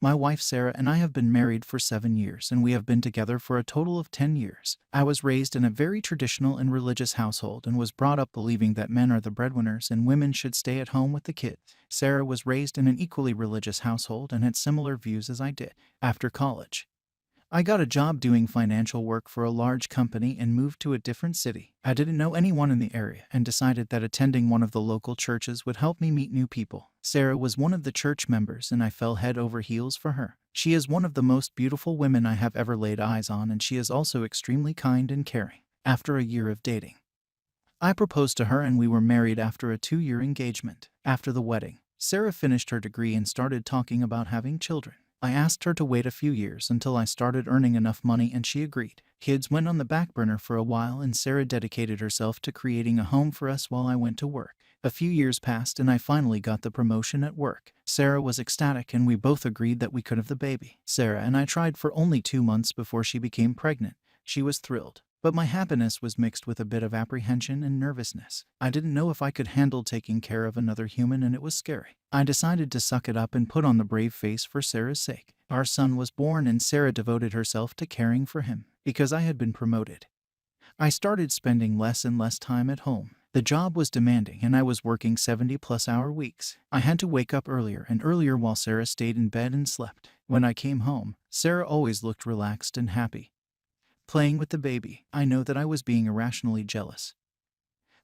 My wife Sarah and I have been married for 7 years, and we have been together for a total of 10 years. I was raised in a very traditional and religious household and was brought up believing that men are the breadwinners and women should stay at home with the kids. Sarah was raised in an equally religious household and had similar views as I did. After college, I got a job doing financial work for a large company and moved to a different city. I didn't know anyone in the area and decided that attending one of the local churches would help me meet new people. Sarah was one of the church members and I fell head over heels for her. She is one of the most beautiful women I have ever laid eyes on, and she is also extremely kind and caring. After a year of dating, I proposed to her and we were married after a 2-year engagement. After the wedding, Sarah finished her degree and started talking about having children. I asked her to wait a few years until I started earning enough money and she agreed. Kids went on the back burner for a while and Sarah dedicated herself to creating a home for us while I went to work. A few years passed and I finally got the promotion at work. Sarah was ecstatic and we both agreed that we could have the baby. Sarah and I tried for only 2 months before she became pregnant. She was thrilled, but my happiness was mixed with a bit of apprehension and nervousness. I didn't know if I could handle taking care of another human and it was scary. I decided to suck it up and put on the brave face for Sarah's sake. Our son was born and Sarah devoted herself to caring for him. Because I had been promoted, I started spending less and less time at home. The job was demanding and I was working 70-plus-hour weeks. I had to wake up earlier and earlier while Sarah stayed in bed and slept. When I came home, Sarah always looked relaxed and happy, playing with the baby. I know that I was being irrationally jealous,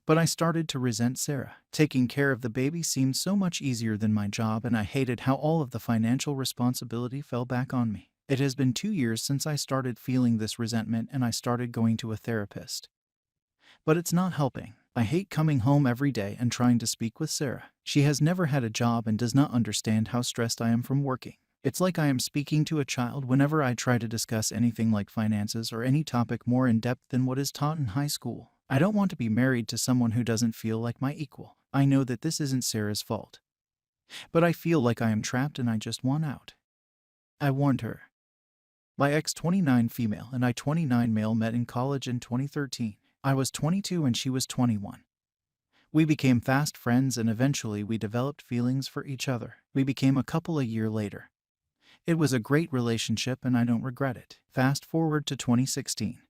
but I started to resent Sarah. Taking care of the baby seemed so much easier than my job, and I hated how all of the financial responsibility fell back on me. It has been 2 years since I started feeling this resentment and I started going to a therapist, but it's not helping. I hate coming home every day and trying to speak with Sarah. She has never had a job and does not understand how stressed I am from working. It's like I am speaking to a child whenever I try to discuss anything like finances or any topic more in depth than what is taught in high school. I don't want to be married to someone who doesn't feel like my equal. I know that this isn't Sarah's fault, but I feel like I am trapped and I just want out. I warned her. My ex 29 female and I 29 male met in college in 2013. I was 22 and she was 21. We became fast friends and eventually we developed feelings for each other. We became a couple a year later. It was a great relationship and I don't regret it. Fast forward to 2016.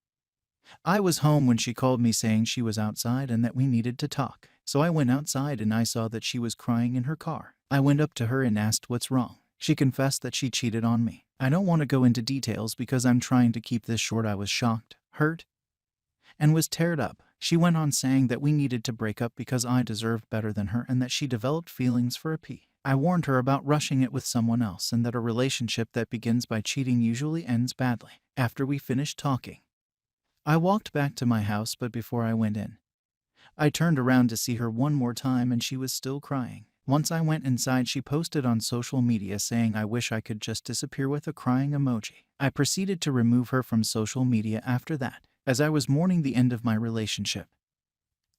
I was home when she called me saying she was outside and that we needed to talk. So I went outside and I saw that she was crying in her car. I went up to her and asked what's wrong. She confessed that she cheated on me. I don't want to go into details because I'm trying to keep this short. I was shocked, hurt, and was teared up. She went on saying that we needed to break up because I deserved better than her and that she developed feelings for a P. I warned her about rushing it with someone else and that a relationship that begins by cheating usually ends badly. After we finished talking, I walked back to my house, but before I went in, I turned around to see her one more time and she was still crying. Once I went inside, she posted on social media saying I wish I could just disappear with a crying emoji. I proceeded to remove her from social media after that, as I was mourning the end of my relationship.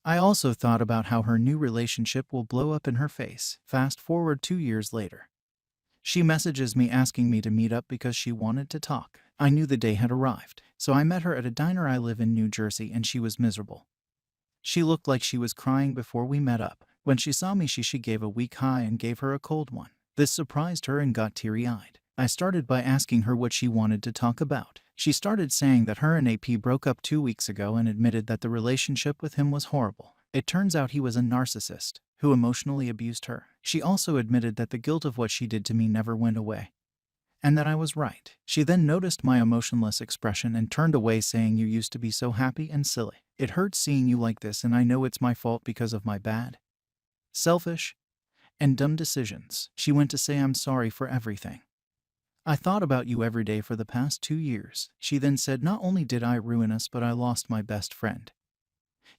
I also thought about how her new relationship will blow up in her face. Fast forward 2 years later. She messages me asking me to meet up because she wanted to talk. I knew the day had arrived, so I met her at a diner. I live in New Jersey and she was miserable. She looked like she was crying before we met up. When she saw me, she gave a weak hi and gave her a cold one. This surprised her and got teary-eyed. I started by asking her what she wanted to talk about. She started saying that her and AP broke up 2 weeks ago and admitted that the relationship with him was horrible. It turns out he was a narcissist who emotionally abused her. She also admitted that the guilt of what she did to me never went away, and that I was right. She then noticed my emotionless expression and turned away, saying, "You used to be so happy and silly. It hurts seeing you like this, and I know it's my fault because of my bad, selfish, and dumb decisions." She went to say, "I'm sorry for everything. I thought about you every day for the past 2 years. She then said, "Not only did I ruin us, but I lost my best friend.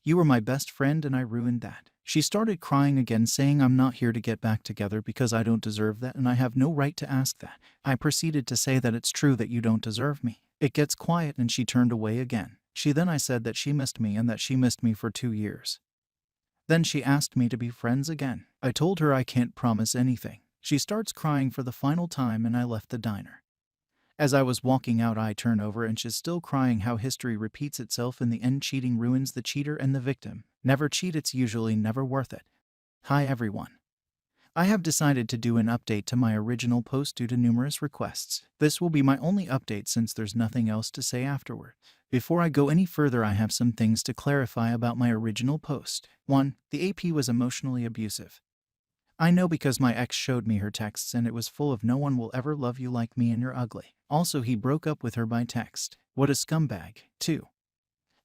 You were my best friend and I ruined that." She started crying again, saying, "I'm not here to get back together because I don't deserve that and I have no right to ask that." I proceeded to say that it's true that you don't deserve me. It gets quiet and she turned away again. I said that she missed me and that she missed me for 2 years. Then she asked me to be friends again. I told her I can't promise anything. She starts crying for the final time and I left the diner. As I was walking out, I turn over and she's still crying how history repeats itself. In the end, cheating ruins the cheater and the victim. Never cheat, it's usually never worth it. Hi everyone. I have decided to do an update to my original post due to numerous requests. This will be my only update since there's nothing else to say afterward. Before I go any further, I have some things to clarify about my original post. 1. The AP was emotionally abusive. I know because my ex showed me her texts and it was full of "no one will ever love you like me and you're ugly." Also, he broke up with her by text. What a scumbag. 2.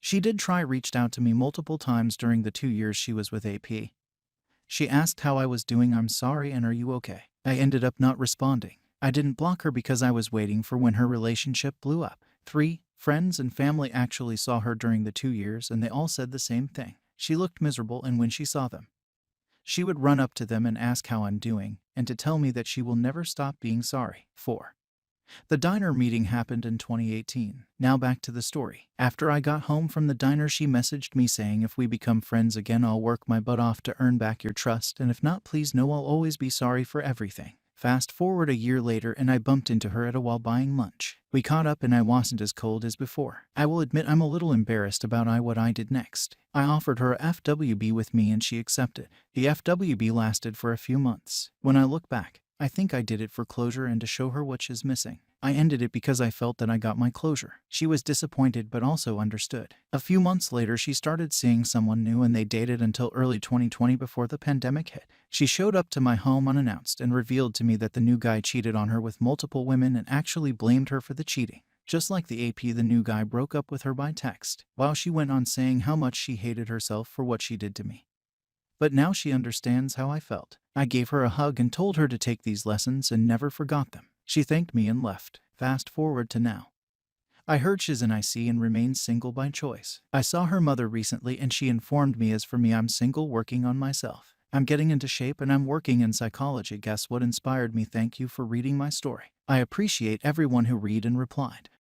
She did try reached out to me multiple times during the 2 years she was with AP. She asked how I was doing, "I'm sorry, and are you okay?" I ended up not responding. I didn't block her because I was waiting for when her relationship blew up. 3. Friends and family actually saw her during the 2 years and they all said the same thing. She looked miserable, and when she saw them, she would run up to them and ask how I'm doing, and to tell me that she will never stop being sorry. 4. The diner meeting happened in 2018. Now back to the story. After I got home from the diner, she messaged me saying, "If we become friends again, I'll work my butt off to earn back your trust, and if not, please know I'll always be sorry for everything." Fast forward a year later and I bumped into her at a while buying lunch. We caught up and I wasn't as cold as before. I will admit I'm a little embarrassed about what I did next. I offered her a FWB with me and she accepted. The FWB lasted for a few months. When I look back, I think I did it for closure and to show her what she's missing. I ended it because I felt that I got my closure. She was disappointed but also understood. A few months later, she started seeing someone new and they dated until early 2020 before the pandemic hit. She showed up to my home unannounced and revealed to me that the new guy cheated on her with multiple women and actually blamed her for the cheating. Just like the AP, the new guy broke up with her by text, while she went on saying how much she hated herself for what she did to me. But now she understands how I felt. I gave her a hug and told her to take these lessons and never forgot them. She thanked me and left. Fast forward to now. I heard she's an IC and remains single by choice. I saw her mother recently and she informed me, as for me, I'm single, working on myself. I'm getting into shape and I'm working in psychology. Guess what inspired me? Thank you for reading my story. I appreciate everyone who read and replied.